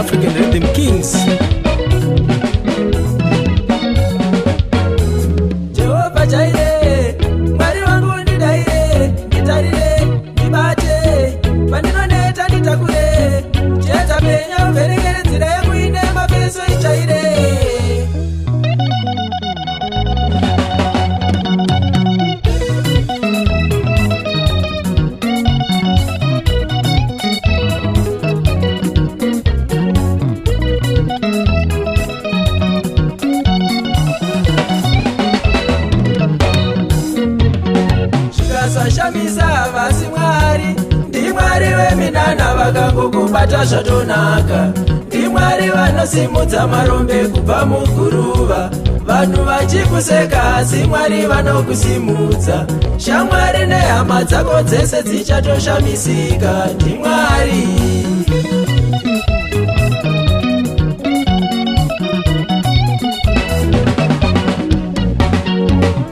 African Rhythm Kings. Jehovah Jireh, Mwari wangu ndidaire, nditarire, ndibate, pandinoneta nditakure, cheta penya uverekere nzira yekuine mapeso ichaire. Shamisa vasi Mwari, ndi Mwari weminana vakangokubata zvatonaka, ndi Mwari vanosimudza marombe kubva muguruva, vanhu vachikuseka asi Mwari vanokusimudza, shamwari nehama dzako dzese dzichatoshamisika, ndi Mwari.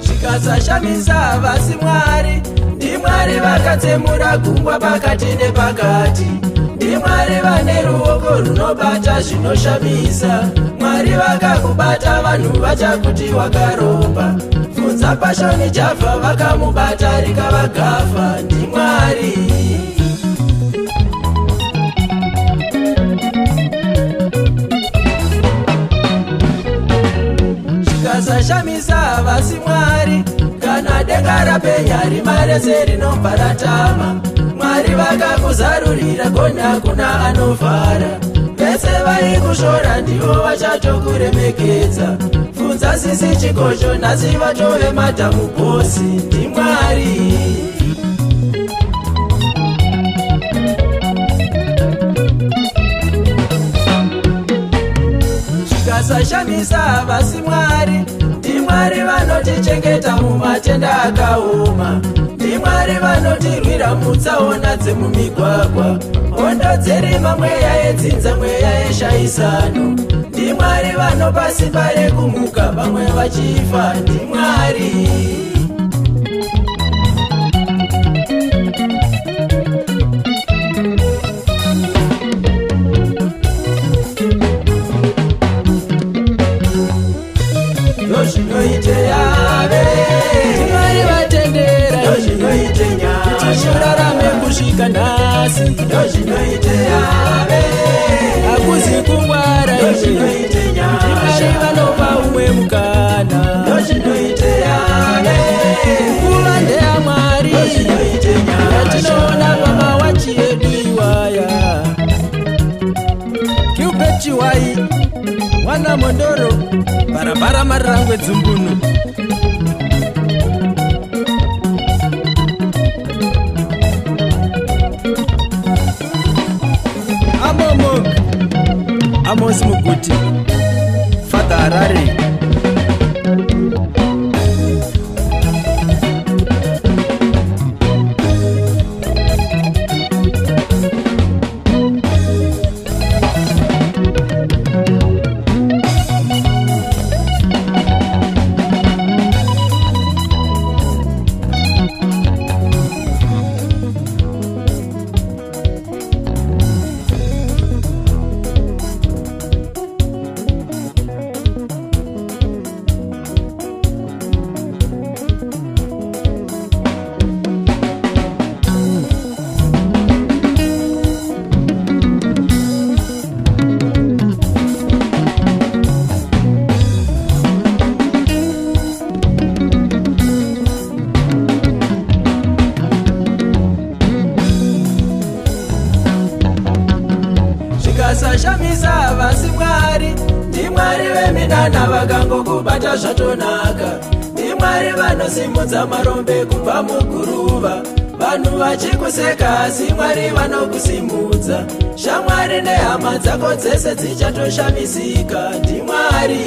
Zvikasashamisa vasi Mwari, ndi Mwari vakatsemura gungwa pakati nepakati, ndi Mwari vane ruoko runobata zvinoshamisa, Mwari vakakubata vanhu vachakuti wakaromba, bvunza Pashoni Javha vakamubata rikavagafa, ndi Mwari. Zvikasashamisa vasi Mwari, kana denga rapenya rima rese rinobva ratama, Mwari vakakuzarurira gonhi hakuna anovhara, vese vaikushora ndivo vachatokuremekedza, bvunza Sisi Chikosho nhasi vatove madhamu bhosi, ndi Mwari. Zvikasashamisa vasi Mwari, ndi Mwari vanotichengeta mumatenda akaoma, ndi Mwari vanotirwira mutsaona dzemumigwagwa, hondo dzerima mweya yedzinza mweya yeshaisano, ndi Mwari vanopa simba rekumuka vamwe vachifa, ndi Mwari. Ndozvinoite yave, Mwari vatendera, ndozvinoite nyasha, tichirarame kusvika nhasi, ndozvinoite yave, hakuzi kungwara, ndozvinoite nyasha, Mwari vanopa umwe mukana, ndozvinoite yave, kuva ndeyaMwari, ndozvinoite nyasha, yatinoona pamawachi yedu iwaya. Cupid Chiwai, Mwana Mondoro, Barabara Marangwe Dzumbunu. Amomog, Amos Muguti, Father Harare. Shamisa vasi Mwari, ndi Mwari veminana vakangokubata zvatonaka, ndi Mwari vanosimudza marombe kubva muguruva, vanhu vachikuseka asi Mwari vanokusimudza, shamwari nehama dzako dzese dzichatoshamisika, ndi Mwari.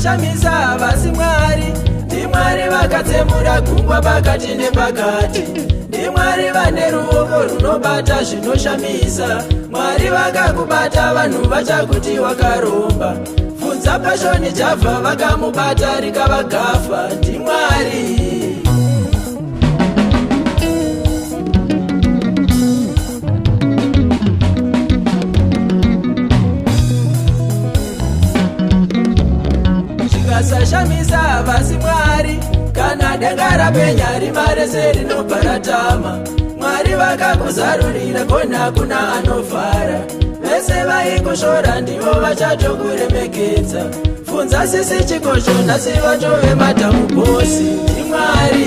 Shamisa vasi Mwari, ndi Mwari vakatsemura gungwa pakati nepakati, ndi Mwari vane ruoko runobata zvinoshamisa, Mwari vakakubata vanhu vachakuti wakaromba, bvunza pashoni chabva vakamubata rikavagafa ndiMwari. Zvikasashamisa vasi Mwari kana denga rapenya rimare serinobva ratama. Mwari vakakuzarurira kona hakuna anovhara. Vese vaikushora ndivo vachatokuremekedza. Funza sisi chikosho nhasi vatove madhamubosi ndiMwari.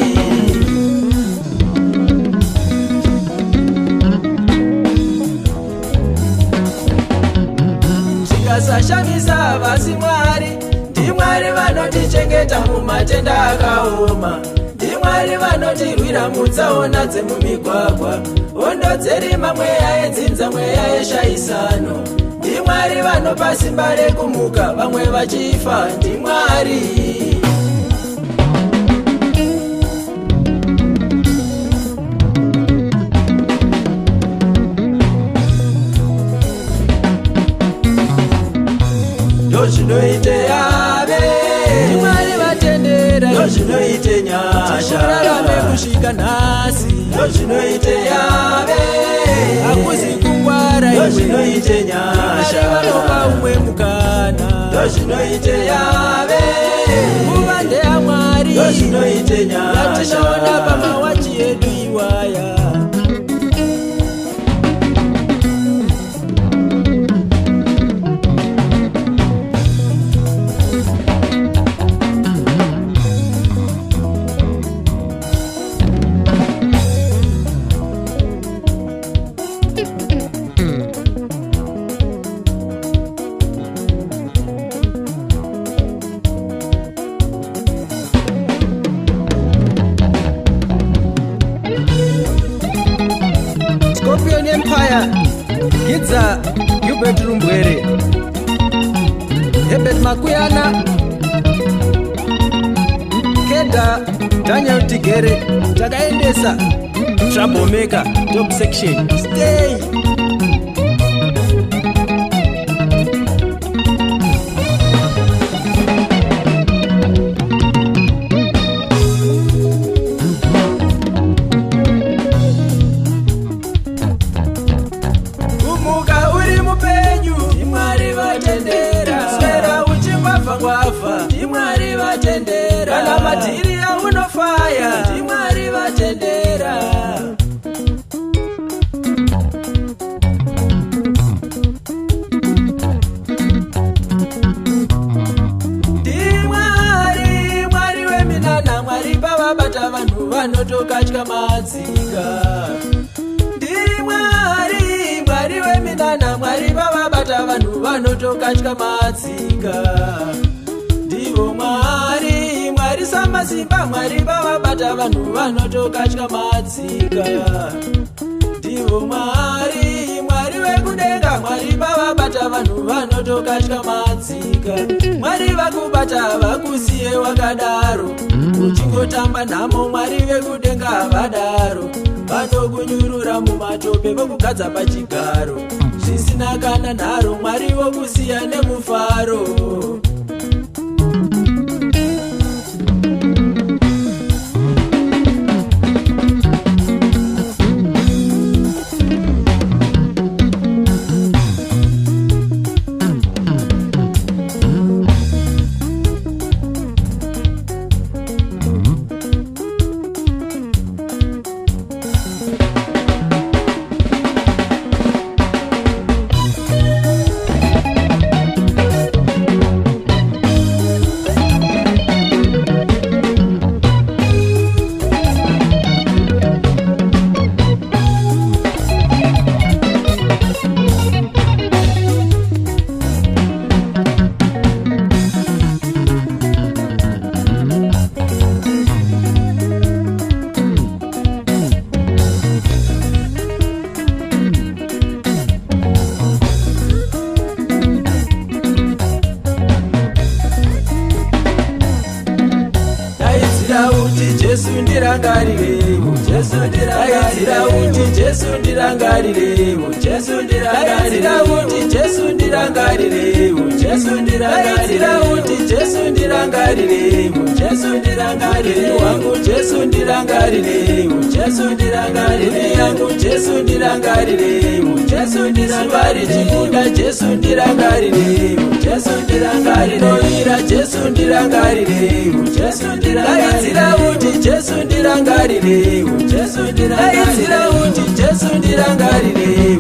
Zvikasashamisa vasi Mwari ndiMwari vanotichengeta mumatenda akaoma. ndiMwari vanotirwira mutsaona dzemumigwagwa. Hondo dzerima mweya yedzinza mweya yeshayisano. ndiMwari vanopa simba rekumuka vamwe vachifa ndiMwari. Ndozvinoite yave ndiMwari vatendera. Ndozvinoite nyasha kurarame kusvika nhasi. Ndozvinoite yave hakuzi kungwara. Ndozvinoite nyasha vanopa umwe mukana. Ndozvinoite yave nguva ndeyaMwari. Ndozvinoite nyasha yatinoona pamawachi yedu iwaya. Scorpion Empire, Gidza, Hubert Rumbwere, Hebert Makuyana, Keda, Daniel Tigere, Takaendesa, Troublemaker, Top Section, Stay. ndiMwari vatendera. Kana matiri yaunofaya ndiMwari vatendera. ndiMwari, Mwari weminana, Mwari pavabata vanhu vanotokatya matsika. ndiMwari, Mwari weminana, Mwari pavabata vanhu vanotokatya matsika. ndivo Mwari, Mwari samasimba, Mwari pavabata vanhu vanotokatya matsika. ndivo Mwari, Mwari wekudenga, Mwari pavabata vanhu vanotokatya matsika. Mwari vakubata vakusiye wakadaro, uchingotamba nhamo. Mwari vekudenga vadaro, vanokunyurura mumatope vokugadza pachigaro. zvisina kana nharo, Mwari vokusiya nemufaro. ndirangarire Jesu ndirangarire uti Jesu ndirangarire Jesu ndirangarire uti Jesu ndirangarire Jesu ndirangarire uti Jesu ndirangarire Jesu ndirangarire wangu Jesu ndirangarire Jesu ndirangarire yangu Jesu ndirangarire Jesu ndirangarire chikunda Jesu ndirangarire Jesu ndirangarire ira Jesu ndirangarire Jesu ndirangarire uti Jesu ndirangarire Jesu ndirangarire uti Jesu ndirangarire